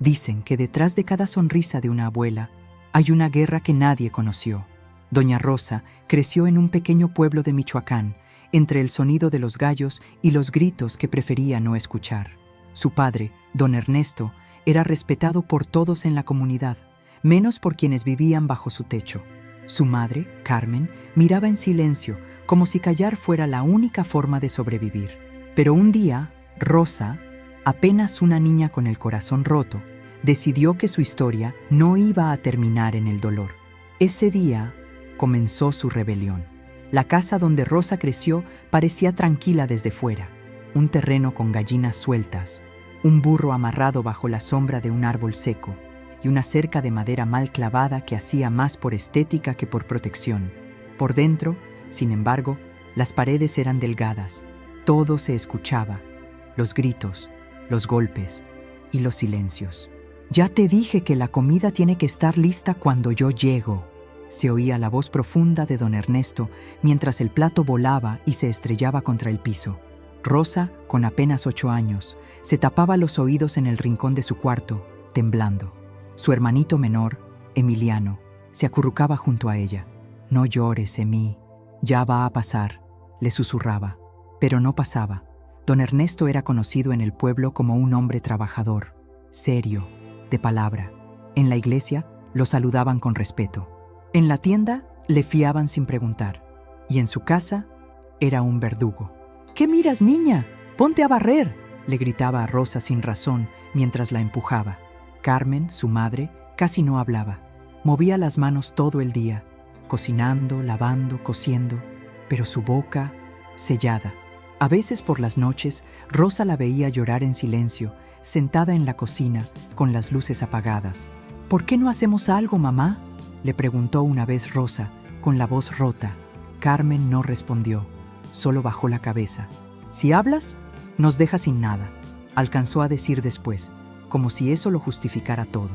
Dicen que detrás de cada sonrisa de una abuela hay una guerra que nadie conoció. Doña Rosa creció en un pequeño pueblo de Michoacán, entre el sonido de los gallos y los gritos que prefería no escuchar. Su padre, don Ernesto, era respetado por todos en la comunidad, menos por quienes vivían bajo su techo. Su madre, Carmen, miraba en silencio, como si callar fuera la única forma de sobrevivir. Pero un día, Rosa, apenas una niña con el corazón roto, decidió que su historia no iba a terminar en el dolor. Ese día comenzó su rebelión. La casa donde Rosa creció parecía tranquila desde fuera. Un terreno con gallinas sueltas, un burro amarrado bajo la sombra de un árbol seco y una cerca de madera mal clavada que hacía más por estética que por protección. Por dentro, sin embargo, las paredes eran delgadas. Todo se escuchaba: los gritos, los golpes y los silencios. «Ya te dije que la comida tiene que estar lista cuando yo llego», se oía la voz profunda de don Ernesto mientras el plato volaba y se estrellaba contra el piso. Rosa, con apenas 8 años, se tapaba los oídos en el rincón de su cuarto, temblando. Su hermanito menor, Emiliano, se acurrucaba junto a ella. «No llores, Emí, ya va a pasar», le susurraba. Pero no pasaba. Don Ernesto era conocido en el pueblo como un hombre trabajador, serio, de palabra. En la iglesia lo saludaban con respeto. En la tienda le fiaban sin preguntar. Y en su casa era un verdugo. «¿Qué miras, niña? Ponte a barrer», le gritaba a Rosa sin razón mientras la empujaba. Carmen, su madre, casi no hablaba. Movía las manos todo el día, cocinando, lavando, cosiendo, pero su boca sellada. A veces por las noches, Rosa la veía llorar en silencio, sentada en la cocina, con las luces apagadas. «¿Por qué no hacemos algo, mamá?», le preguntó una vez Rosa, con la voz rota. Carmen no respondió, solo bajó la cabeza. «Si hablas, nos dejas sin nada», alcanzó a decir después, como si eso lo justificara todo.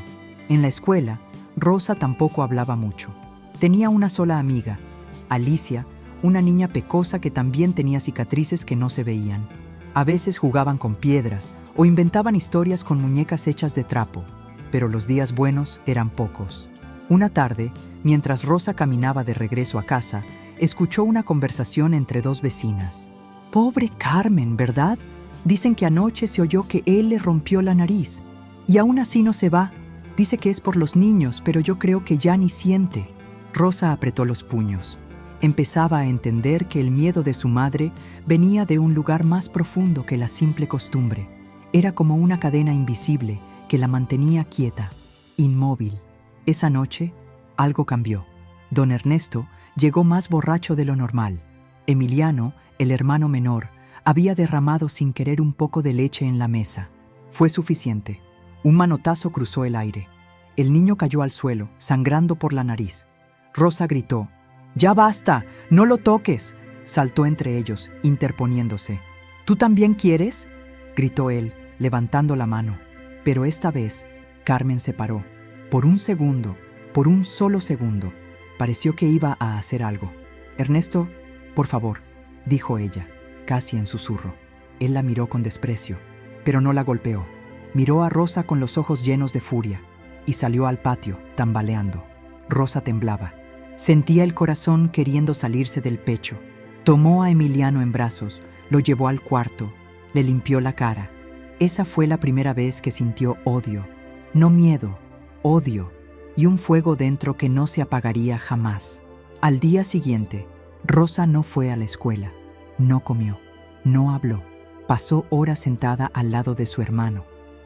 En la escuela, Rosa tampoco hablaba mucho. Tenía una sola amiga, Alicia, una niña pecosa que también tenía cicatrices que no se veían. A veces jugaban con piedras o inventaban historias con muñecas hechas de trapo, pero los días buenos eran pocos. Una tarde, mientras Rosa caminaba de regreso a casa, escuchó una conversación entre dos vecinas. «Pobre Carmen, ¿verdad? Dicen que anoche se oyó que él le rompió la nariz. Y aún así no se va. Dice que es por los niños, pero yo creo que ya ni siente». Rosa apretó los puños. Empezaba a entender que el miedo de su madre venía de un lugar más profundo que la simple costumbre. Era como una cadena invisible que la mantenía quieta, inmóvil. Esa noche, algo cambió. Don Ernesto llegó más borracho de lo normal. Emiliano, el hermano menor, había derramado sin querer un poco de leche en la mesa. Fue suficiente. Un manotazo cruzó el aire. El niño cayó al suelo, sangrando por la nariz. Rosa gritó: «¡Ya basta! ¡No lo toques!», saltó entre ellos, interponiéndose. «¿Tú también quieres?», gritó él, levantando la mano. Pero esta vez, Carmen se paró. Por un segundo, por un solo segundo, pareció que iba a hacer algo. «Ernesto, por favor», dijo ella, casi en susurro. Él la miró con desprecio, pero no la golpeó. Miró a Rosa con los ojos llenos de furia y salió al patio, tambaleando. Rosa temblaba. Sentía el corazón queriendo salirse del pecho. Tomó a Emiliano en brazos, lo llevó al cuarto, le limpió la cara. Esa fue la primera vez que sintió odio. No miedo, odio, y un fuego dentro que no se apagaría jamás. Al día siguiente, Rosa no fue a la escuela, no comió, no habló. Pasó horas sentada al lado de su hermano,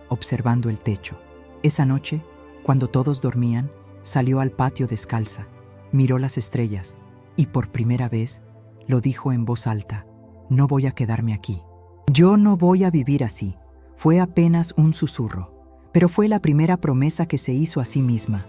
observando el techo. Esa noche, cuando todos dormían, salió al patio descalza. Miró las estrellas y por primera vez lo dijo en voz alta: «No voy a quedarme aquí. Yo no voy a vivir así». Fue apenas un susurro, pero fue la primera promesa que se hizo a sí misma.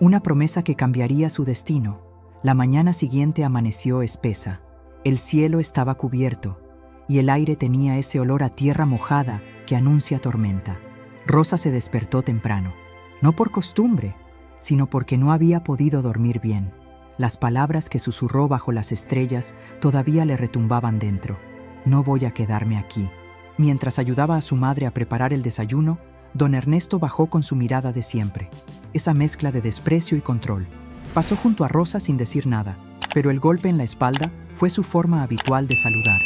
Una promesa que cambiaría su destino. La mañana siguiente amaneció espesa. El cielo estaba cubierto y el aire tenía ese olor a tierra mojada que anuncia tormenta. Rosa se despertó temprano, no por costumbre, sino porque no había podido dormir bien. Las palabras que susurró bajo las estrellas todavía le retumbaban dentro. «No voy a quedarme aquí». Mientras ayudaba a su madre a preparar el desayuno, Don Ernesto bajó con su mirada de siempre, esa mezcla de desprecio y control. Pasó junto a Rosa sin decir nada, pero el golpe en la espalda fue su forma habitual de saludar.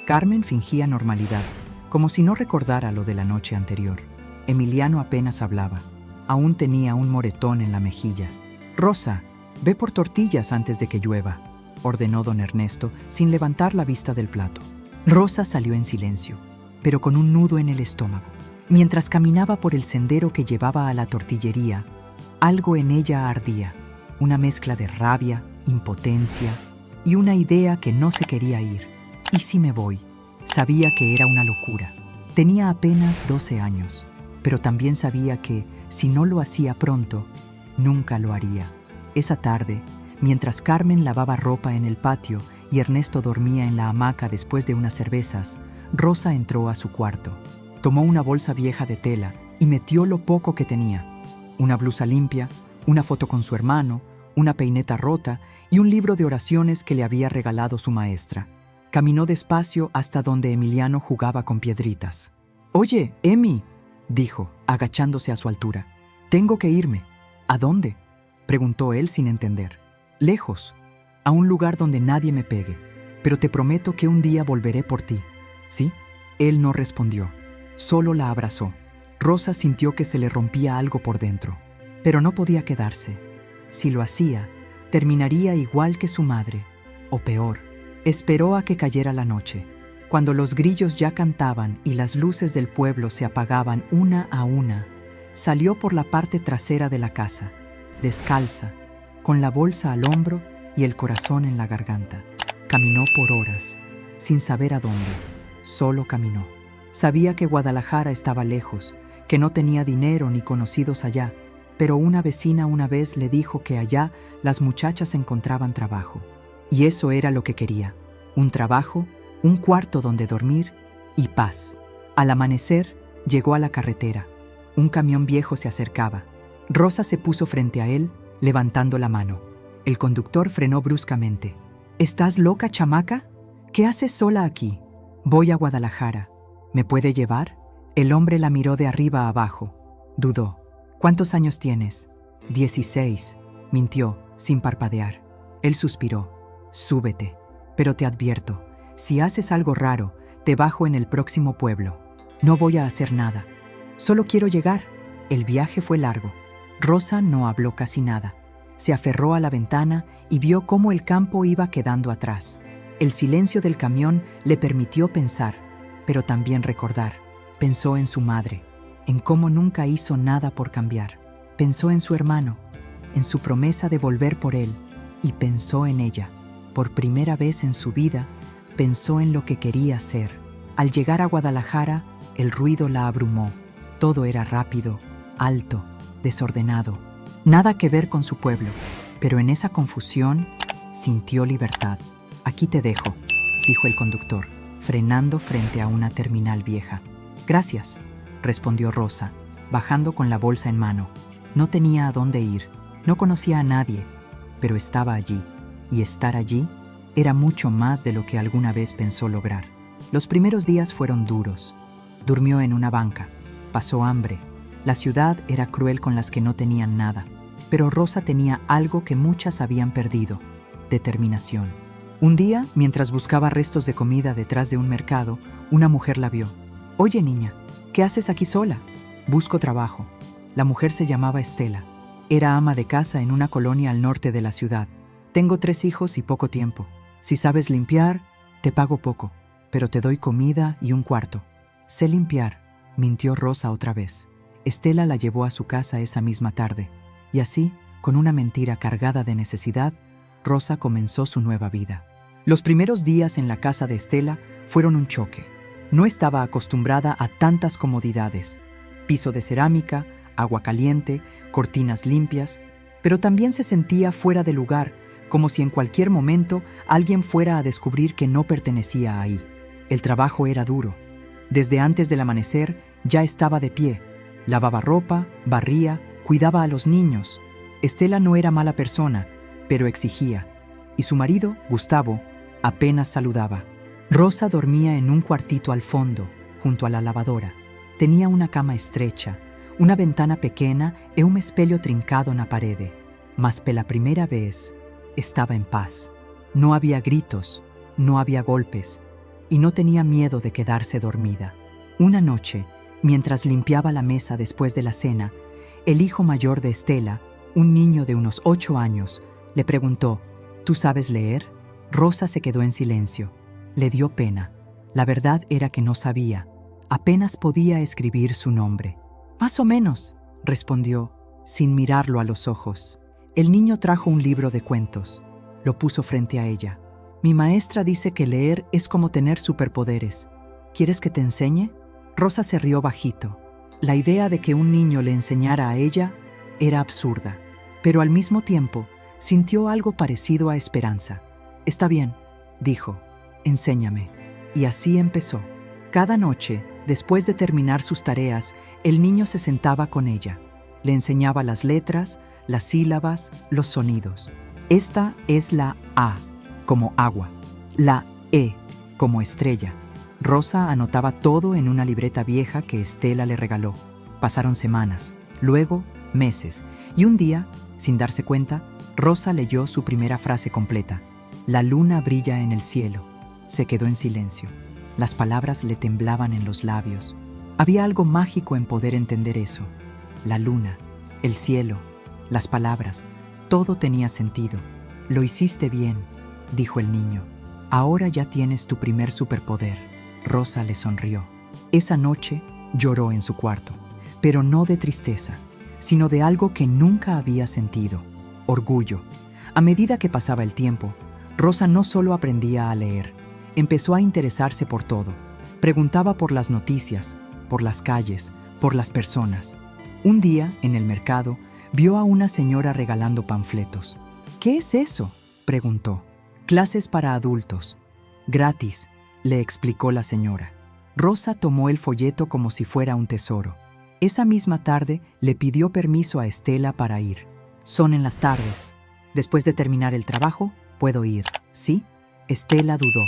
Carmen fingía normalidad, como si no recordara lo de la noche anterior. Emiliano apenas hablaba. Aún tenía un moretón en la mejilla. «Rosa, ve por tortillas antes de que llueva», ordenó don Ernesto sin levantar la vista del plato. Rosa salió en silencio, pero con un nudo en el estómago. Mientras caminaba por el sendero que llevaba a la tortillería, algo en ella ardía, una mezcla de rabia, impotencia y una idea que no se quería ir. ¿Y si me voy? Sabía que era una locura. Tenía apenas 12 años, pero también sabía que, si no lo hacía pronto, nunca lo haría. Esa tarde, mientras Carmen lavaba ropa en el patio y Ernesto dormía en la hamaca después de unas cervezas, Rosa entró a su cuarto. Tomó una bolsa vieja de tela y metió lo poco que tenía. Una blusa limpia, una foto con su hermano, una peineta rota y un libro de oraciones que le había regalado su maestra. Caminó despacio hasta donde Emiliano jugaba con piedritas. «Oye, Emi», dijo, agachándose a su altura. «Tengo que irme». «¿A dónde?», preguntó él sin entender. «Lejos, a un lugar donde nadie me pegue, pero te prometo que un día volveré por ti». «¿Sí?». Él no respondió, solo la abrazó. Rosa sintió que se le rompía algo por dentro, pero no podía quedarse. Si lo hacía, terminaría igual que su madre, o peor. Esperó a que cayera la noche. Cuando los grillos ya cantaban y las luces del pueblo se apagaban una a una, salió por la parte trasera de la casa, descalza, con la bolsa al hombro y el corazón en la garganta. Caminó por horas, sin saber a dónde. Solo caminó. Sabía que Guadalajara estaba lejos, que no tenía dinero ni conocidos allá, pero una vecina una vez le dijo que allá las muchachas encontraban trabajo. Y eso era lo que quería: un trabajo, un cuarto donde dormir y paz. Al amanecer, llegó a la carretera. Un camión viejo se acercaba. Rosa se puso frente a él, levantando la mano. El conductor frenó bruscamente. «¿Estás loca, chamaca? ¿Qué haces sola aquí?» «Voy a Guadalajara. ¿Me puede llevar?» El hombre la miró de arriba a abajo. Dudó. «¿Cuántos años tienes?» 16, mintió, sin parpadear. Él suspiró. «Súbete. Pero te advierto, si haces algo raro, te bajo en el próximo pueblo. No voy a hacer nada. Solo quiero llegar». El viaje fue largo. Rosa no habló casi nada. Se aferró a la ventana y vio cómo el campo iba quedando atrás. El silencio del camión le permitió pensar, pero también recordar. Pensó en su madre, en cómo nunca hizo nada por cambiar. Pensó en su hermano, en su promesa de volver por él, y pensó en ella. Por primera vez en su vida, pensó en lo que quería ser. Al llegar a Guadalajara, el ruido la abrumó. Todo era rápido, alto, desordenado. Nada que ver con su pueblo, pero en esa confusión sintió libertad. «Aquí te dejo», dijo el conductor, frenando frente a una terminal vieja. «Gracias», respondió Rosa, bajando con la bolsa en mano. No tenía a dónde ir, no conocía a nadie, pero estaba allí, y estar allí era mucho más de lo que alguna vez pensó lograr. Los primeros días fueron duros. Durmió en una banca, pasó hambre. La ciudad era cruel con las que no tenían nada, pero Rosa tenía algo que muchas habían perdido: determinación. Un día, mientras buscaba restos de comida detrás de un mercado, una mujer la vio. «Oye, niña, ¿qué haces aquí sola?» «Busco trabajo». La mujer se llamaba Estela. Era ama de casa en una colonia al norte de la ciudad. «Tengo 3 hijos y poco tiempo. Si sabes limpiar, te pago poco, pero te doy comida y un cuarto». «Sé limpiar», mintió Rosa otra vez. Estela la llevó a su casa esa misma tarde. Y así, con una mentira cargada de necesidad, Rosa comenzó su nueva vida. Los primeros días en la casa de Estela fueron un choque. No estaba acostumbrada a tantas comodidades: piso de cerámica, agua caliente, cortinas limpias, pero también se sentía fuera de lugar, como si en cualquier momento alguien fuera a descubrir que no pertenecía ahí. El trabajo era duro. Desde antes del amanecer ya estaba de pie. Lavaba ropa, barría, cuidaba a los niños. Estela no era mala persona, pero exigía. Y su marido, Gustavo, apenas saludaba. Rosa dormía en un cuartito al fondo, junto a la lavadora. Tenía una cama estrecha, Uma ventana pequena e um espelho trincado na parede. Mas pela primeira vez estava em paz. Não havia gritos, não havia golpes, e não tinha medo de quedar-se dormida. Una noche, mientras limpiaba la mesa después de la cena, el hijo mayor de Estela, un niño de unos 8 años, le preguntó: ¿Tú sabes leer? Rosa se quedó en silencio. Le dio pena. La verdad era que no sabía. Apenas podía escribir su nombre. Más o menos, respondió, sin mirarlo a los ojos. El niño trajo un libro de cuentos. Lo puso frente a ella. Mi maestra dice que leer es como tener superpoderes. ¿Quieres que te enseñe? Rosa se rió bajito. La idea de que un niño le enseñara a ella era absurda, pero al mismo tiempo sintió algo parecido a esperanza. Está bien, dijo, enséñame. Y así empezó. Cada noche, después de terminar sus tareas, el niño se sentaba con ella. Le enseñaba las letras, las sílabas, los sonidos. Esta es la A, como agua. La E, como estrella. Rosa anotaba todo en una libreta vieja que Estela le regaló. Pasaron semanas, luego meses, y un día, sin darse cuenta, Rosa leyó su primera frase completa. La luna brilla en el cielo. Se quedó en silencio. Las palabras le temblaban en los labios. Había algo mágico en poder entender eso. La luna, el cielo, las palabras, todo tenía sentido. Lo hiciste bien, dijo el niño. Ahora ya tienes tu primer superpoder. Rosa le sonrió. Esa noche lloró en su cuarto, pero no de tristeza, sino de algo que nunca había sentido: orgullo. A medida que pasaba el tiempo, Rosa no solo aprendía a leer, empezó a interesarse por todo. Preguntaba por las noticias, por las calles, por las personas. Un día, en el mercado, vio a una señora regalando panfletos. ¿Qué es eso?, preguntó. Clases para adultos. Gratis, le explicó la señora. Rosa tomó el folleto como si fuera un tesoro. Esa misma tarde le pidió permiso a Estela para ir. Son en las tardes. Después de terminar el trabajo, puedo ir, ¿sí? Estela dudó,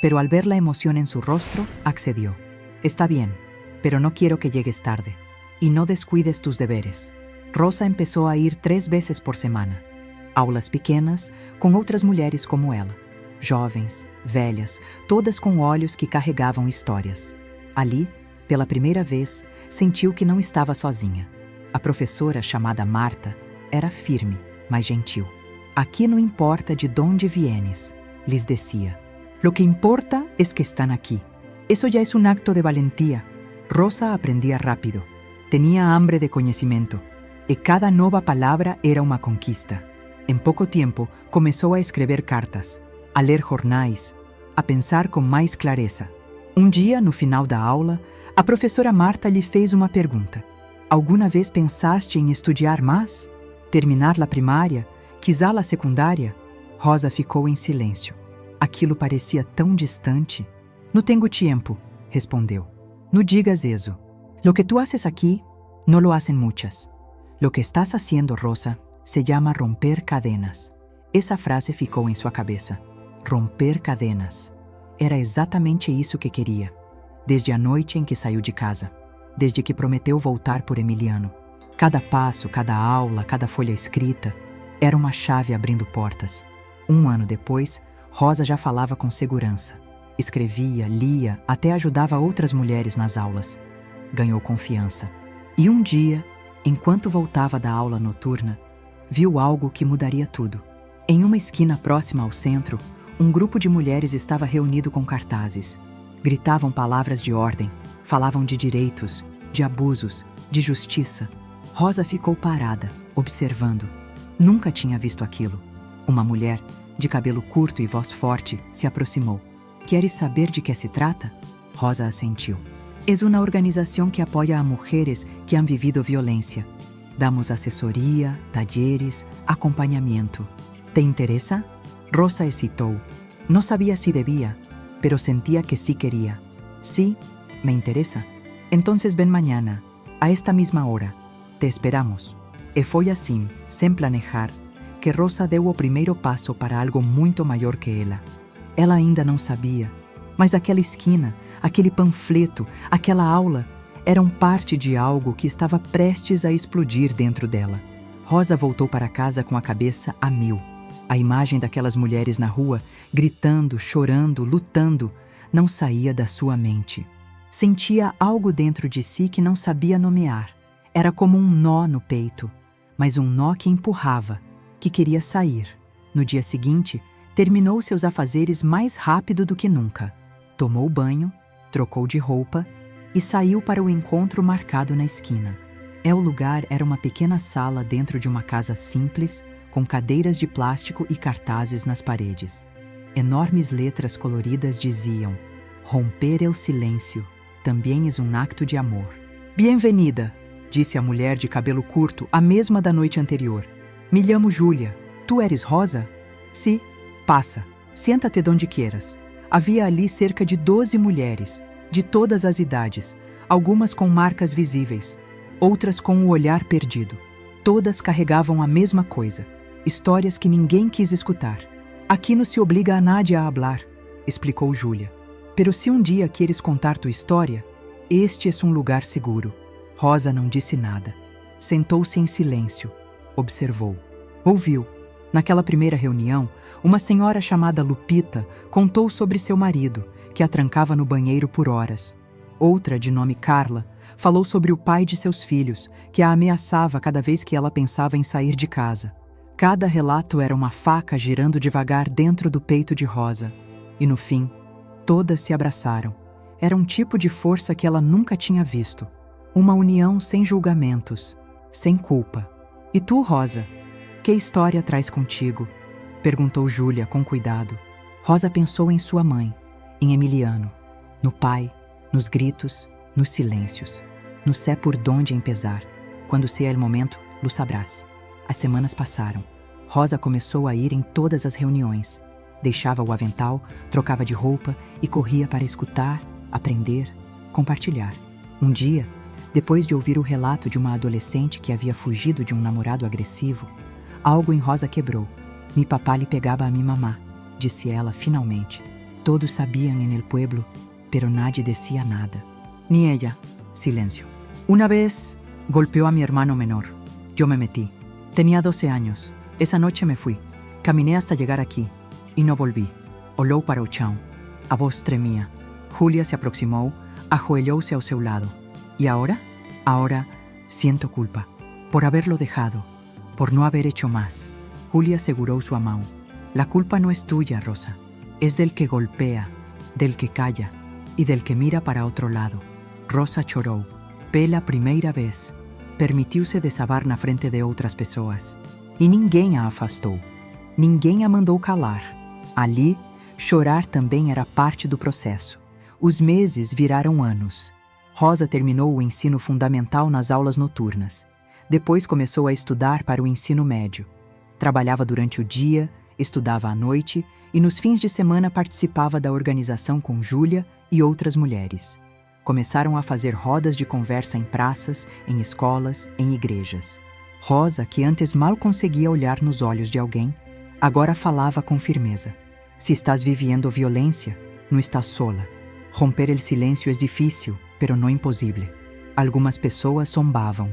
pero al ver la emoción en su rostro, accedió. Está bien, pero no quiero que llegues tarde. Y no descuides tus deberes. Rosa empezó a ir 3 veces por semana. Aulas pequenas, com outras mulheres como ela. Jovens, velhas, todas com olhos que carregavam histórias. Ali, pela primeira vez, sentiu que não estava sozinha. A professora, chamada Marta, era firme, mas gentil. Aqui não importa de onde vienes, lhes decía. Lo que importa es que están aquí. Eso ya es un acto de valentía. Rosa aprendía rápido. Tenía hambre de conhecimento. E cada nova palavra era uma conquista. Em pouco tempo, começou a escrever cartas, a ler jornais, a pensar com mais clareza. Um dia, no final da aula, a professora Marta lhe fez uma pergunta. Alguma vez pensaste em estudar mais? Terminar a primária? Quizá a secundária? Rosa ficou em silêncio. Aquilo parecia tão distante. No tengo tiempo, respondeu. No digas eso. Lo que tú haces aquí, no lo hacen muchas. Lo que estás haciendo, Rosa, se llama romper cadenas. Essa frase ficou em sua cabeça. Romper cadenas. Era exatamente isso que queria. Desde a noite em que saiu de casa. Desde que prometeu voltar por Emiliano. Cada passo, cada aula, cada folha escrita era uma chave abrindo portas. 1 ano depois, Rosa já falava com segurança. Escrevia, lia, até ajudava outras mulheres nas aulas. Ganhou confiança. E um dia, enquanto voltava da aula noturna, viu algo que mudaria tudo. Em uma esquina próxima ao centro, um grupo de mulheres estava reunido com cartazes. Gritavam palavras de ordem, falavam de direitos, de abusos, de justiça. Rosa ficou parada, observando. Nunca tinha visto aquilo. Uma mulher, de cabelo curto e voz forte, se aproximou. ¿Queres saber de que se trata? Rosa assentiu. Es una organización que apoya a mujeres que han vivido violencia. Damos asesoría, talleres, acompañamiento. ¿Te interesa? Rosa hesitou. No sabía si debía, pero sentía que sí quería. Sí, me interesa. Entonces ven mañana, a esta misma hora. Te esperamos. E foi assim, sem planejar, que Rosa deu o primeiro passo para algo muito maior que ela. Ela ainda não sabia, mas aquela esquina, aquele panfleto, aquela aula, eram parte de algo que estava prestes a explodir dentro dela. Rosa voltou para casa com a cabeça a mil. A imagem daquelas mulheres na rua, gritando, chorando, lutando, não saía da sua mente. Sentia algo dentro de si que não sabia nomear. Era como um nó no peito, mas um nó que empurrava, que queria sair. No dia seguinte, terminou seus afazeres mais rápido do que nunca. Tomou banho, trocou de roupa e saiu para o encontro marcado na esquina. O lugar era uma pequena sala dentro de uma casa simples, com cadeiras de plástico e cartazes nas paredes. Enormes letras coloridas diziam: "Romper o silêncio também é um acto de amor." "Bem-vinda", disse a mulher de cabelo curto, a mesma da noite anterior. "Me chamo Júlia. Tu eres Rosa?" "Sim, passa. Siéntate donde quieras." Havia ali cerca de 12 mulheres, de todas as idades, algumas com marcas visíveis, outras com o olhar perdido. Todas carregavam a mesma coisa, histórias que ninguém quis escutar. "Aqui não se obriga a nadie a hablar", explicou Júlia. "Pero se um dia queres contar tua história, este é um lugar seguro." Rosa não disse nada. Sentou-se em silêncio. Observou. Ouviu. Naquela primeira reunião, uma senhora chamada Lupita contou sobre seu marido, que a trancava no banheiro por horas. Outra, de nome Carla, falou sobre o pai de seus filhos, que a ameaçava cada vez que ela pensava em sair de casa. Cada relato era uma faca girando devagar dentro do peito de Rosa. E no fim, todas se abraçaram. Era um tipo de força que ela nunca tinha visto. Uma união sem julgamentos, sem culpa. "E tu, Rosa, que história traz contigo?" perguntou Júlia com cuidado. Rosa pensou em sua mãe, em Emiliano, no pai, nos gritos, nos silêncios. "No sé por donde empezar. Quando sea el momento, lo sabrás." As semanas passaram. Rosa começou a ir em todas as reuniões. Deixava o avental, trocava de roupa e corria para escutar, aprender, compartilhar. Um dia, depois de ouvir o relato de uma adolescente que havia fugido de um namorado agressivo, algo em Rosa quebrou. "Mi papá lhe pegaba a mi mamá", disse ela finalmente. "Todos sabiam en el pueblo, pero nadie decía nada. Ni ella." Silêncio. "Una vez golpeó a mi hermano menor. Yo me metí. Tenía 12 años. Esa noche me fui. Caminé hasta llegar aquí y no volví." Olhou para o chão. A voz tremia. Júlia se aproximou, ajoelhou-se ao seu lado. "¿Y ahora?" "Ahora siento culpa. Por haberlo dejado. Por no haber hecho más." Júlia segurou sua mão. "La culpa no es tuya, Rosa. Es del que golpea, del que calla y del que mira para otro lado." Rosa chorou. Pela primeira vez, permitiu-se desabar na frente de outras pessoas. E ninguém a afastou. Ninguém a mandou calar. Ali, chorar também era parte do processo. Os meses viraram anos. Rosa terminou o ensino fundamental nas aulas noturnas. Depois começou a estudar para o ensino médio. Trabalhava durante o dia, estudava à noite e nos fins de semana participava da organização com Júlia e outras mulheres. Começaram a fazer rodas de conversa em praças, em escolas, em igrejas. Rosa, que antes mal conseguia olhar nos olhos de alguém, agora falava com firmeza. "Se estás viviendo violência, não estás sola. Romper el silêncio é difícil, pero no imposible." Algumas pessoas zombavam.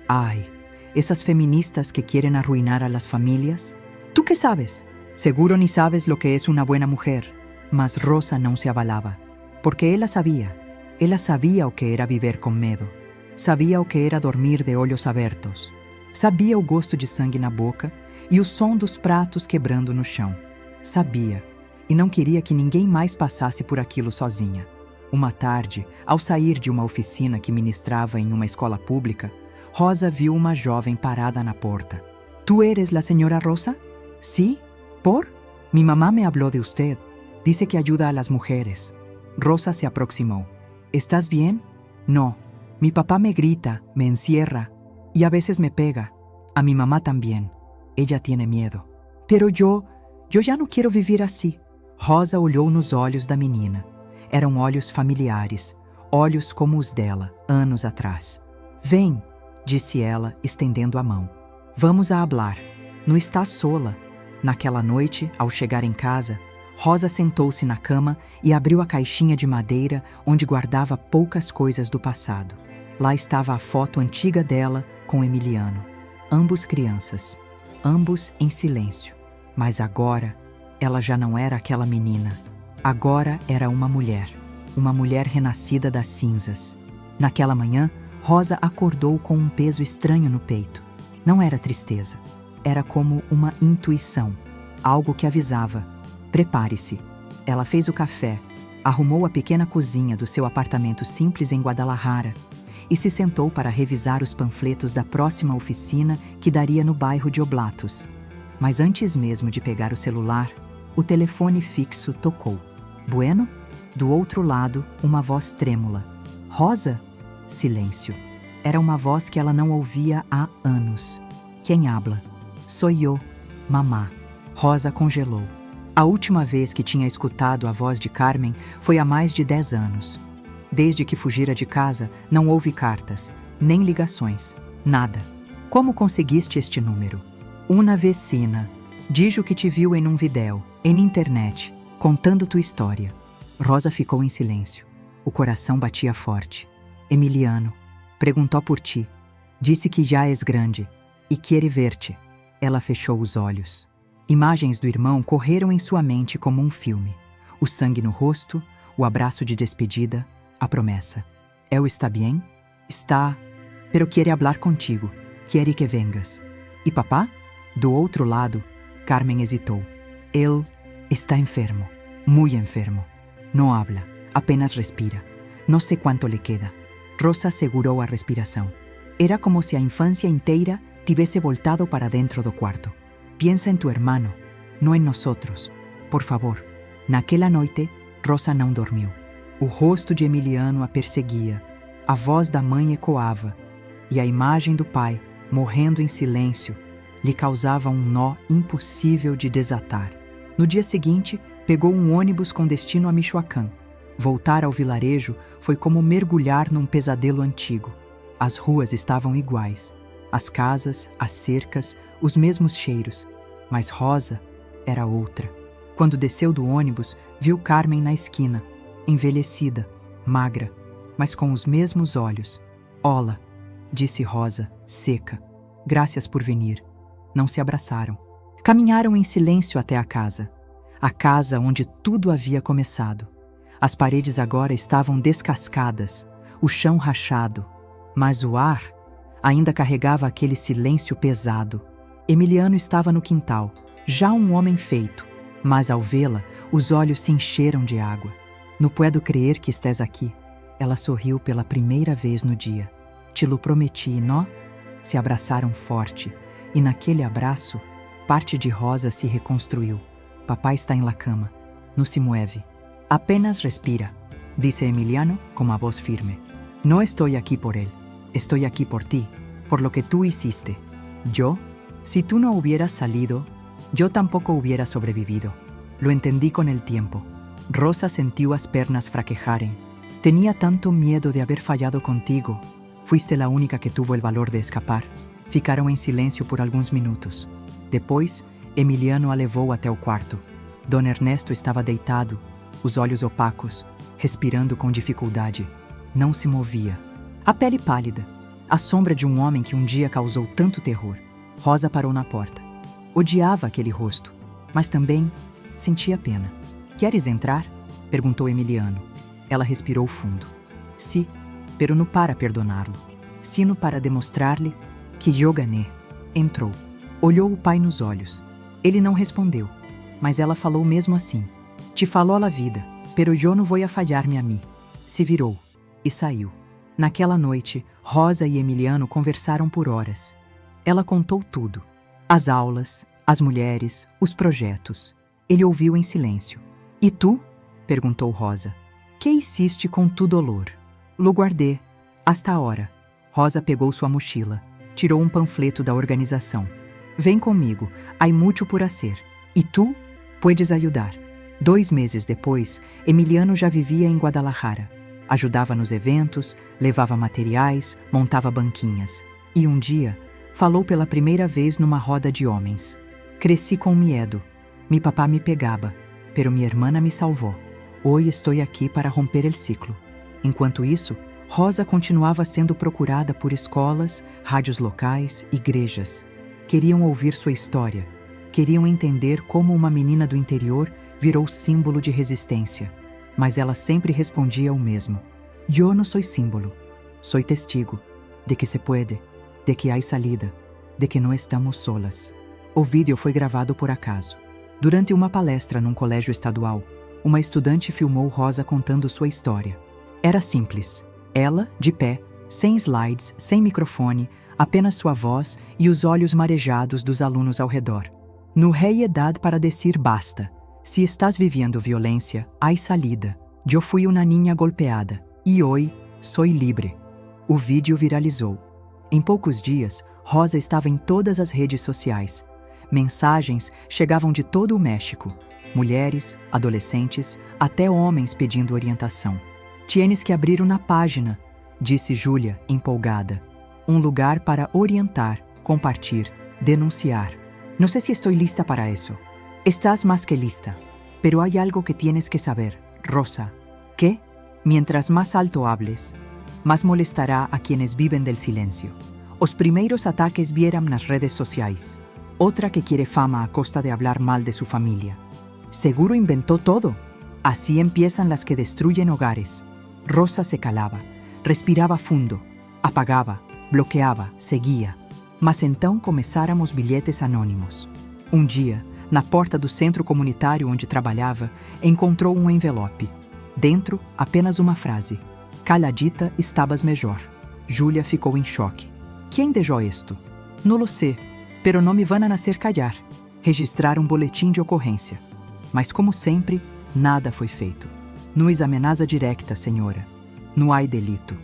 "Ai, essas feministas que querem arruinar a las familias. ¿Tú qué sabes? Seguro ni sabes lo que es una buena mujer." Mas Rosa não se abalava, porque ela sabia. Ela sabia o que era viver com medo. Sabia o que era dormir de olhos abertos. Sabia o gosto de sangue na boca e o som dos pratos quebrando no chão. Sabia, e não queria que ninguém mais passasse por aquilo sozinha. Uma tarde, ao sair de uma oficina que ministrava em uma escola pública, Rosa viu uma jovem parada na porta. "¿Tú eres la señora Rosa?" "Sí. ¿Por?" "Mi mamá me habló de usted. Dice que ayuda a las mujeres." Rosa se aproximó. "¿Estás bien?" "No. Mi papá me grita, me encierra y a veces me pega. A mi mamá también. Ella tiene miedo. Pero yo já não quero viver assim." Rosa olhou nos olhos da menina. Eram olhos familiares, olhos como os dela, anos atrás. "Vem", disse ela, estendendo a mão. "Vamos a hablar. Não estás sola." Naquela noite, ao chegar em casa, Rosa sentou-se na cama e abriu a caixinha de madeira onde guardava poucas coisas do passado. Lá estava a foto antiga dela com Emiliano. Ambos crianças, ambos em silêncio. Mas agora, ela já não era aquela menina. Agora era uma mulher renascida das cinzas. Naquela manhã, Rosa acordou com um peso estranho no peito. Não era tristeza, era como uma intuição, algo que avisava: prepare-se. Ela fez o café, arrumou a pequena cozinha do seu apartamento simples em Guadalajara e se sentou para revisar os panfletos da próxima oficina que daria no bairro de Oblatos. Mas antes mesmo de pegar o celular, o telefone fixo tocou. Bueno? Do outro lado, uma voz trêmula. Rosa? Silêncio. Era uma voz que ela não ouvia há anos. Quem habla? Sou eu, mamá. Rosa congelou. A última vez que tinha escutado a voz de Carmen foi há mais de 10 anos. Desde que fugira de casa, não houve cartas, nem ligações, nada. Como conseguiste este número? Una vecina. Dijo que te viu em um vídeo, em internet, contando tua história. Rosa ficou em silêncio. O coração batia forte. Emiliano perguntou por ti. Disse que já és grande e quer ver-te. Ela fechou os olhos. Imagens do irmão correram em sua mente como um filme. O sangue no rosto, o abraço de despedida, a promessa. «Eu está bem? Está, pero quiere hablar contigo. Quiere que vengas». E papá? Do outro lado, Carmen hesitou. Ele está enfermo, muy enfermo. No habla, apenas respira. No sé cuánto le queda. Rosa segurou a respiração. Era como se a infância inteira tivesse voltado para dentro do quarto. Piensa en tu hermano, no en nosotros. Por favor. Naquela noite, Rosa não dormiu. O rosto de Emiliano a perseguia. A voz da mãe ecoava. E a imagem do pai, morrendo em silêncio, lhe causava um nó impossível de desatar. No dia seguinte, pegou um ônibus com destino a Michoacán. Voltar ao vilarejo foi como mergulhar num pesadelo antigo. As ruas estavam iguais. As casas, as cercas, os mesmos cheiros. Mas Rosa era outra. Quando desceu do ônibus, viu Carmen na esquina, envelhecida, magra, mas com os mesmos olhos. Hola, disse Rosa, seca. Graças por venir. Não se abraçaram. Caminharam em silêncio até a casa onde tudo havia começado. As paredes agora estavam descascadas, o chão rachado, mas o ar ainda carregava aquele silêncio pesado. Emiliano estava no quintal, já um homem feito, mas ao vê-la, os olhos se encheram de água. Não puedo crer que estés aqui. Ela sorriu pela primeira vez no dia. Te lo prometi, não? Se abraçaram forte, e naquele abraço, parte de Rosa se reconstruiu. Papai está em la cama. No se mueve. Apenas respira, disse Emiliano com a voz firme. No estoy aquí por él. Estoy aquí por ti, por lo que tú hiciste. Yo, si tú no hubieras salido, yo tampoco hubiera sobrevivido. Lo entendí con el tiempo. Rosa sentiu as pernas fraquejarem. Tenía tanto miedo de haber fallado contigo. Fuiste la única que tuvo el valor de escapar. Ficaram em silêncio por alguns minutos. Depois, Emiliano a levou até o quarto. Dom Ernesto estava deitado, os olhos opacos, respirando com dificuldade. Não se movia. A pele pálida, a sombra de um homem que um dia causou tanto terror. Rosa parou na porta. Odiava aquele rosto, mas também sentia pena. «Queres entrar?» perguntou Emiliano. Ela respirou fundo. «Sí, pero no para perdoná-lo, sino para demonstrar-lhe que yo gané». Entrou. Olhou o pai nos olhos. Ele não respondeu, mas ela falou mesmo assim. «Te falou a vida, pero yo no voy a fallar-me a mim». Se virou e saiu. Naquela noite, Rosa e Emiliano conversaram por horas. Ela contou tudo. As aulas, as mulheres, os projetos. Ele ouviu em silêncio. «E tu?» perguntou Rosa. «Que hiciste com tu dolor?» «Lo guardé, hasta ahora». Rosa pegou sua mochila, tirou um panfleto da organização. «Vem comigo, hay mucho por hacer. E tu? Puedes ayudar». 2 meses depois, Emiliano já vivia em Guadalajara. Ajudava nos eventos, levava materiais, montava banquinhas. E um dia, falou pela primeira vez numa roda de homens. «Cresci com miedo. Mi papá me pegaba, pero mi hermana me salvou. Hoy estou aqui para romper el ciclo». Enquanto isso, Rosa continuava sendo procurada por escolas, rádios locais, igrejas. Queriam ouvir sua história. Queriam entender como uma menina do interior virou símbolo de resistência. Mas ela sempre respondia o mesmo. Eu não sou símbolo. Sou testigo de que se puede, de que há salida, de que não estamos solas. O vídeo foi gravado por acaso. Durante uma palestra num colégio estadual, uma estudante filmou Rosa contando sua história. Era simples. Ela, de pé, sem slides, sem microfone, apenas sua voz e os olhos marejados dos alunos ao redor. No hay edad para decir basta. Se estás vivendo violência, há salida. Eu fui uma niña golpeada e hoje sou livre. O vídeo viralizou. Em poucos dias, Rosa estava em todas as redes sociais. Mensagens chegavam de todo o México. Mulheres, adolescentes, até homens pedindo orientação. Tienes que abrir uma página, disse Júlia, empolgada. Um lugar para orientar, compartilhar, denunciar. Não sei se estou lista para isso. Estás más que lista. Pero hay algo que tienes que saber, Rosa. Que, mientras más alto hables, más molestará a quienes viven del silencio. Os primeiros ataques vieram nas redes sociais. Otra que quiere fama a costa de hablar mal de su familia. Seguro inventó todo. Así empiezan las que destruyen hogares. Rosa se calava, respirava fundo, apagava, bloqueava, seguia. Mas então começaram os bilhetes anônimos. Um dia, na porta do centro comunitário onde trabalhava, encontrou um envelope. Dentro, apenas uma frase. Calladita estabas melhor. Júlia ficou em choque. Quem deixou isto? Não lo sé, pero não me van a nascer callar. Registrar um boletim de ocorrência. Mas como sempre, nada foi feito. Não é amenaza directa, senhora. Não há delito,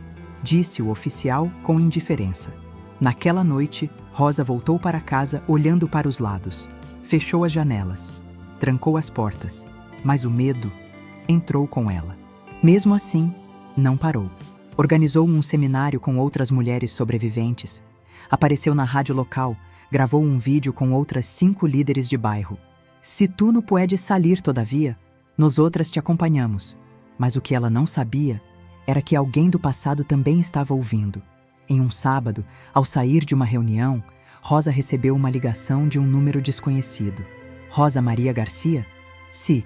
disse o oficial com indiferença. Naquela noite, Rosa voltou para casa olhando para os lados. Fechou as janelas, trancou as portas, mas o medo entrou com ela. Mesmo assim, não parou. Organizou um seminário com outras mulheres sobreviventes. Apareceu na rádio local, gravou um vídeo com outras 5 líderes de bairro. Se tu não puedes salir todavia, nós outras te acompanhamos. Mas o que ela não sabia era que alguém do passado também estava ouvindo. Em um sábado, ao sair de uma reunião, Rosa recebeu uma ligação de um número desconhecido. Rosa Maria Garcia? Sí.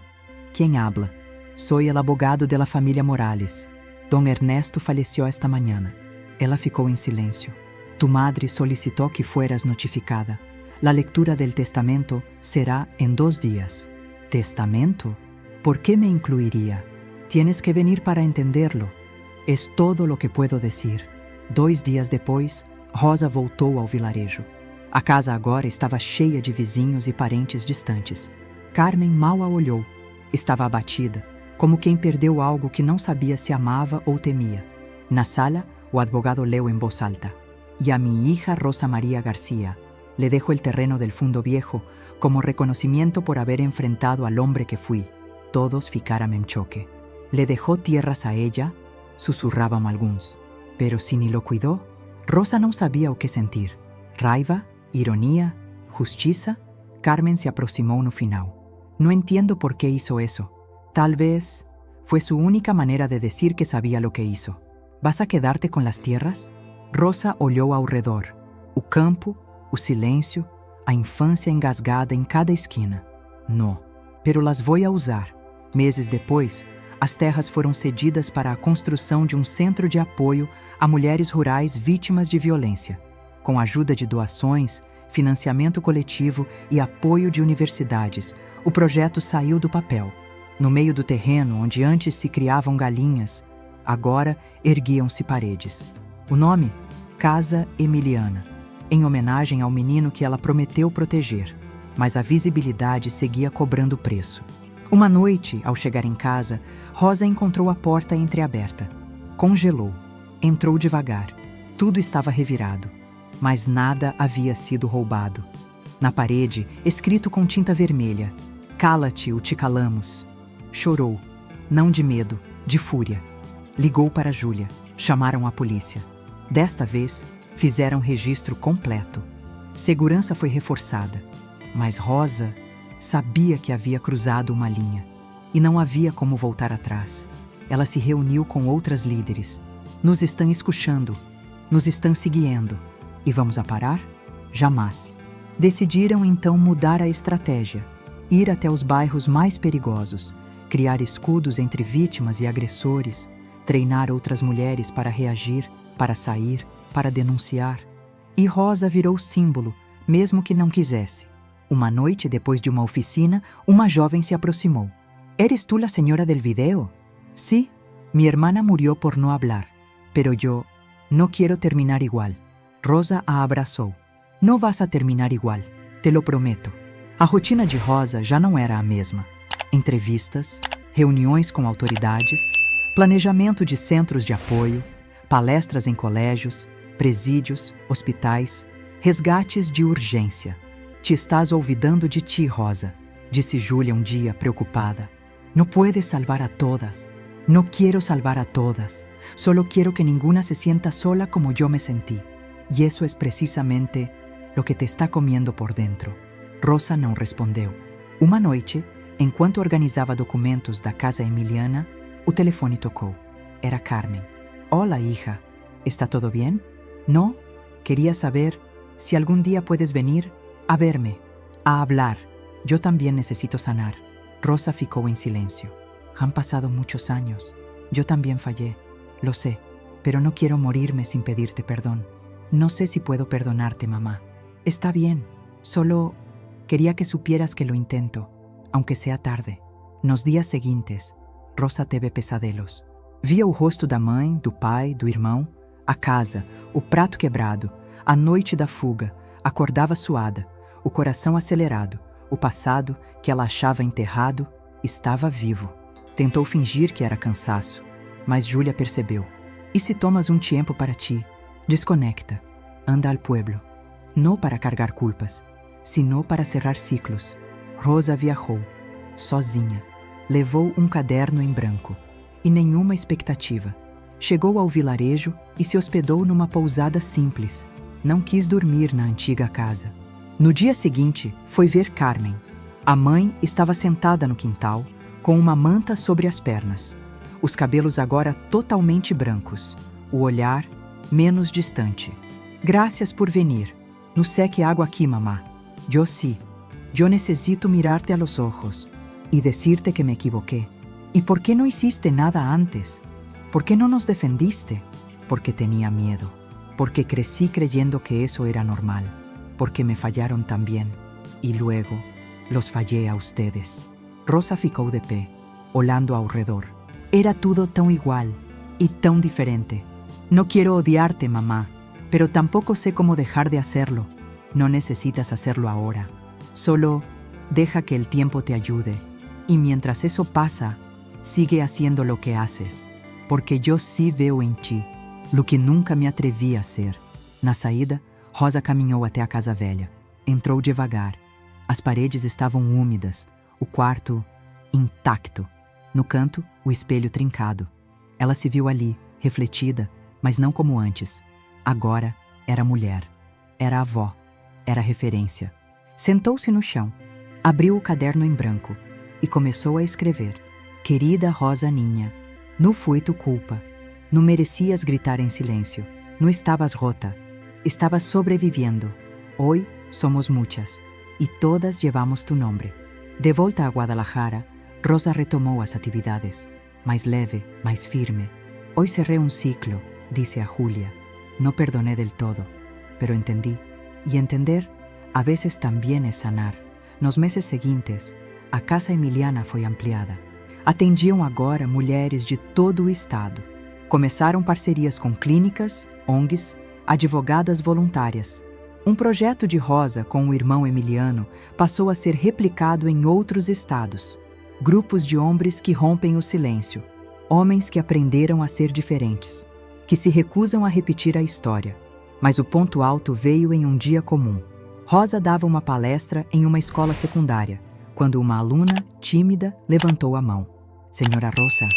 Quem habla? Soy el abogado de la familia Morales. Don Ernesto falleció esta mañana. Ela ficou em silêncio. Tu madre solicitó que fueras notificada. La lectura del testamento será en 2 días. ¿Testamento? ¿Por qué me incluiría? Tienes que venir para entenderlo. Es todo lo que puedo decir. 2 dias depois, Rosa voltou ao vilarejo. A casa agora estava cheia de vizinhos e parentes distantes. Carmen mal a olhou. Estava abatida, como quem perdeu algo que não sabia se amava ou temia. Na sala, o advogado leu em voz alta. Y a mi hija Rosa María García, le dejo el terreno del fundo viejo como reconocimiento por haber enfrentado al hombre que fui. Todos ficaram en choque. Le dejó tierras a ella, sussurravam alguns. Pero si ni lo cuidó, Rosa não sabia o que sentir. Raiva, ironia, justiça? Carmen se aproximou no final. No entiendo por qué hizo eso. Tal vez fue su única manera de decir que sabía lo que hizo. ¿Vas a quedarte con las tierras? Rosa olhou ao redor. O campo, o silêncio, a infância engasgada em cada esquina. No, pero las voy a usar. Meses depois, as terras foram cedidas para a construção de um centro de apoio a mulheres rurais vítimas de violência. Com a ajuda de doações, financiamento coletivo e apoio de universidades, o projeto saiu do papel. No meio do terreno onde antes se criavam galinhas, agora erguiam-se paredes. O nome? Casa Emiliana, em homenagem ao menino que ela prometeu proteger. Mas a visibilidade seguia cobrando preço. Uma noite, ao chegar em casa, Rosa encontrou a porta entreaberta. Congelou. Entrou devagar. Tudo estava revirado. Mas nada havia sido roubado. Na parede, escrito com tinta vermelha: Cala-te, ou te calamos. Chorou. Não de medo, de fúria. Ligou para Júlia. Chamaram a polícia. Desta vez, fizeram registro completo. Segurança foi reforçada. Mas Rosa sabia que havia cruzado uma linha. E não havia como voltar atrás. Ela se reuniu com outras líderes. Nos estão escuchando, nos estão seguindo. E vamos a parar? Jamais. Decidiram então mudar a estratégia, ir até os bairros mais perigosos, criar escudos entre vítimas e agressores, treinar outras mulheres para reagir, para sair, para denunciar. E Rosa virou símbolo, mesmo que não quisesse. Uma noite, depois de uma oficina, uma jovem se aproximou. ¿Eres tú la señora del video? Sí, mi hermana murió por no hablar, pero yo no quiero terminar igual. Rosa a abraçou. Não vas a terminar igual, te lo prometo. A rotina de Rosa já não era a mesma. Entrevistas, reuniões com autoridades, planejamento de centros de apoio, palestras em colégios, presídios, hospitais, resgates de urgência. Te estás olvidando de ti, Rosa, disse Júlia um dia, preocupada. No puedes salvar a todas. No quiero salvar a todas. Solo quiero que ninguna se sienta sola como yo me sentí. Y eso es precisamente lo que te está comiendo por dentro. Rosa não respondeu. Uma noite, enquanto organizava documentos da casa Emiliana, o telefone tocou. Era Carmen. Hola, hija. ¿Está todo bien? No. Quería saber si algún día puedes venir a verme, a hablar. Yo también necesito sanar. Rosa ficou en silencio. Han pasado muchos años. Yo también fallé. Lo sé, pero no quiero morirme sin pedirte perdón. No sé si puedo perdonarte, mamá. Está bien, solo quería que supieras que lo intento, aunque sea tarde. Nos dias seguintes, Rosa teve pesadelos. Via o rosto da mãe, do pai, do irmão, a casa, o prato quebrado, a noite da fuga, acordava suada, o coração acelerado, o passado, que ela achava enterrado, estava vivo. Tentou fingir que era cansaço, mas Júlia percebeu. E se tomas um tempo para ti? Desconecta, anda al pueblo. Não para cargar culpas, sino para cerrar ciclos. Rosa viajou, sozinha. Levou um caderno em branco e nenhuma expectativa. Chegou ao vilarejo e se hospedou numa pousada simples. Não quis dormir na antiga casa. No dia seguinte, foi ver Carmen. A mãe estava sentada no quintal, com uma manta sobre as pernas. Os cabelos agora totalmente brancos, o olhar menos distante. Gracias por venir. No sé que hago aquí, mamá. Yo sí. Yo necesito mirarte a los ojos y decirte que me equivoqué. ¿Y por qué no hiciste nada antes? ¿Por qué no nos defendiste? Porque tenía miedo. Porque crecí creyendo que eso era normal. Porque me fallaron también. Y luego los fallé a ustedes. Rosa ficou de pé, olhando ao redor. Era tudo tão igual y tão diferente. No quiero odiarte, mamá, pero tampoco sé cómo dejar de hacerlo. No necesitas hacerlo ahora. Solo deja que el tiempo te ayude. Y mientras eso pasa, sigue haciendo lo que haces. Porque yo sí veo en ti lo que nunca me atrevi a hacer. Na saída, Rosa caminhou até a casa velha. Entrou devagar. As paredes estavam úmidas, o quarto intacto. No canto, o espelho trincado. Ela se viu ali, refletida, mas não como antes. Agora era mulher, era avó, era referência. Sentou-se no chão, abriu o caderno em branco e começou a escrever. Querida Rosa Ninha, não foi tu culpa. Não merecias gritar em silêncio. Não estavas rota. Estabas sobreviviendo. Hoy somos muchas e todas llevamos tu nombre. De volta a Guadalajara, Rosa retomou as atividades, mais leve, mais firme. Hoy cerré un ciclo, disse a Júlia. No perdoné del todo, pero entendí. Y entender, a veces también es sanar. Nos meses seguintes, a Casa Emiliana foi ampliada. Atendiam agora mulheres de todo o estado. Começaram parcerias com clínicas, ONGs, advogadas voluntárias. Um projeto de Rosa com o irmão Emiliano passou a ser replicado em outros estados. Grupos de homens que rompem o silêncio. Homens que aprenderam a ser diferentes. Que se recusam a repetir a história. Mas o ponto alto veio em um dia comum. Rosa dava uma palestra em uma escola secundária, quando uma aluna, tímida, levantou a mão. Senhora Rosa,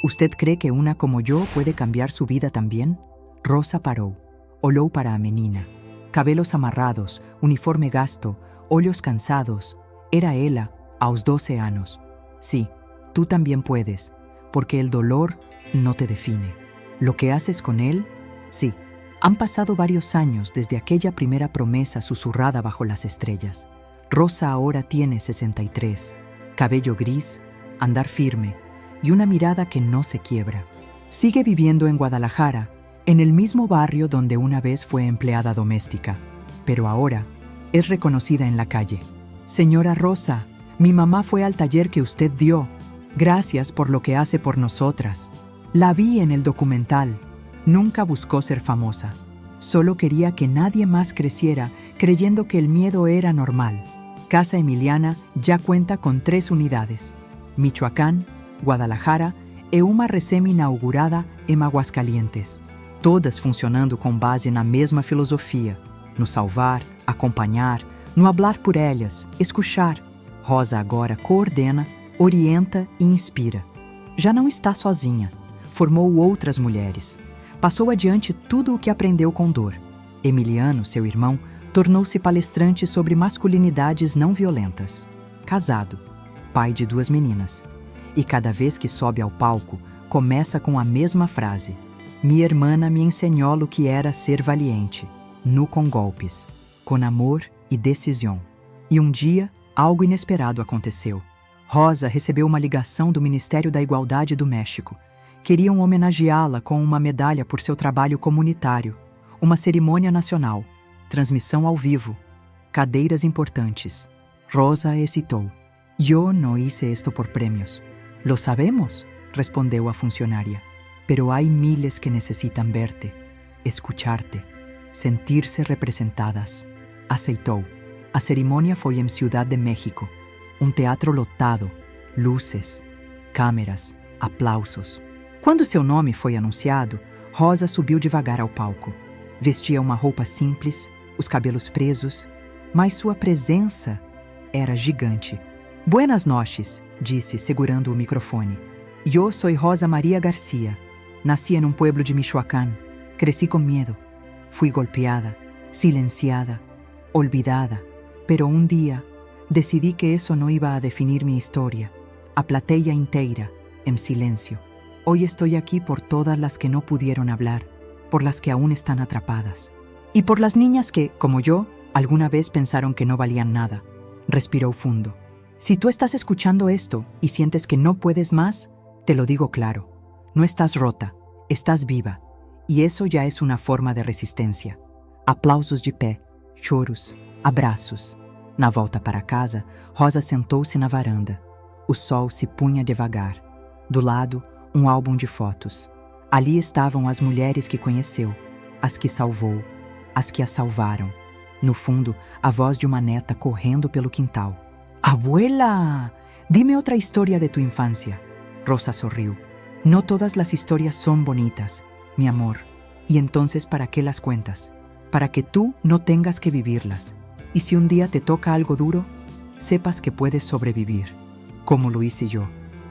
¿usted cree que una como yo puede cambiar su vida también? Rosa parou. Olhou para a menina. Cabelos amarrados, uniforme gasto, olhos cansados. Era ela, aos 12 anos. Sí, tú también puedes, porque el dolor no te define. ¿Lo que haces con él? Sí, han pasado varios años desde aquella primera promesa susurrada bajo las estrellas. Rosa ahora tiene 63, cabello gris, andar firme y una mirada que no se quiebra. Sigue viviendo en Guadalajara, en el mismo barrio donde una vez fue empleada doméstica, pero ahora es reconocida en la calle. Señora Rosa, mi mamá fue al taller que usted dio. Gracias por lo que hace por nosotras. La vi en el documental. Nunca buscó ser famosa. Solo quería que nadie más creciera creyendo que el miedo era normal. Casa Emiliana ya cuenta con 3 unidades: Michoacán, Guadalajara e uma recém-inaugurada em Aguascalientes. Todas funcionando com base na mesma filosofia: no salvar, acompanhar, no hablar por elas, escuchar. Rosa agora coordena, orienta e inspira. Já não está sozinha. Formou outras mulheres. Passou adiante tudo o que aprendeu com dor. Emiliano, seu irmão, tornou-se palestrante sobre masculinidades não violentas. Casado, pai de 2 meninas. E cada vez que sobe ao palco, começa com a mesma frase: Minha hermana me ensinou o que era ser valiente, nu com golpes, com amor e decisão. E um dia, algo inesperado aconteceu. Rosa recebeu uma ligação do Ministério da Igualdade do México. Queriam homenageá-la com uma medalha por seu trabalho comunitário, uma cerimônia nacional, transmissão ao vivo, cadeiras importantes. Rosa hesitou. Eu não hice esto por premios. Lo sabemos, respondeu a funcionária. Pero hay miles que necesitan verte, escucharte, sentirse representadas. Aceitou. A cerimônia foi em Ciudad de México. Um teatro lotado, luzes, câmeras, aplausos. Quando seu nome foi anunciado, Rosa subiu devagar ao palco. Vestia uma roupa simples, os cabelos presos, mas sua presença era gigante. Buenas noches, disse, segurando o microfone. Eu sou Rosa Maria Garcia. Nací en un pueblo de Michoacán. Crecí con miedo. Fui golpeada, silenciada, olvidada. Pero un día decidí que eso no iba a definir mi historia. A plateia inteira, en silencio. Hoy estoy aquí por todas las que no pudieron hablar, por las que aún están atrapadas. Y por las niñas que, como yo, alguna vez pensaron que no valían nada. Respiró fundo. Si tú estás escuchando esto y sientes que no puedes más, te lo digo claro. No estás rota, estás viva. E eso ya es una forma de resistencia. Aplausos de pé, choros, abraços. Na volta para casa, Rosa sentou-se na varanda. O sol se punha devagar. Do lado, um álbum de fotos. Ali estavam as mulheres que conheceu, as que salvou, as que a salvaram. No fundo, a voz de uma neta correndo pelo quintal. Abuela, dime outra história de tu infancia. Rosa sorriu. No todas las historias son bonitas, mi amor. Y entonces, ¿para qué las cuentas? Para que tú no tengas que vivirlas. Y si un día te toca algo duro, sepas que puedes sobrevivir. Como lo hice yo.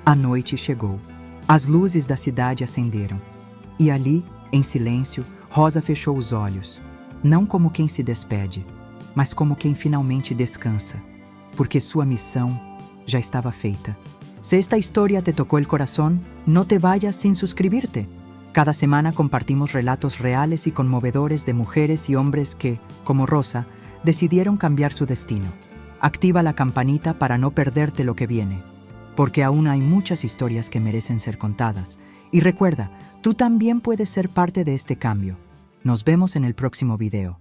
A noite chegou. As luzes da cidade acenderam. E ali, em silêncio, Rosa fechou os olhos. Não como quem se despede, mas como quem finalmente descansa. Porque sua missão já estava feita. Si esta historia te tocó el corazón, no te vayas sin suscribirte. Cada semana compartimos relatos reales y conmovedores de mujeres y hombres que, como Rosa, decidieron cambiar su destino. Activa la campanita para no perderte lo que viene, porque aún hay muchas historias que merecen ser contadas. Y recuerda, tú también puedes ser parte de este cambio. Nos vemos en el próximo video.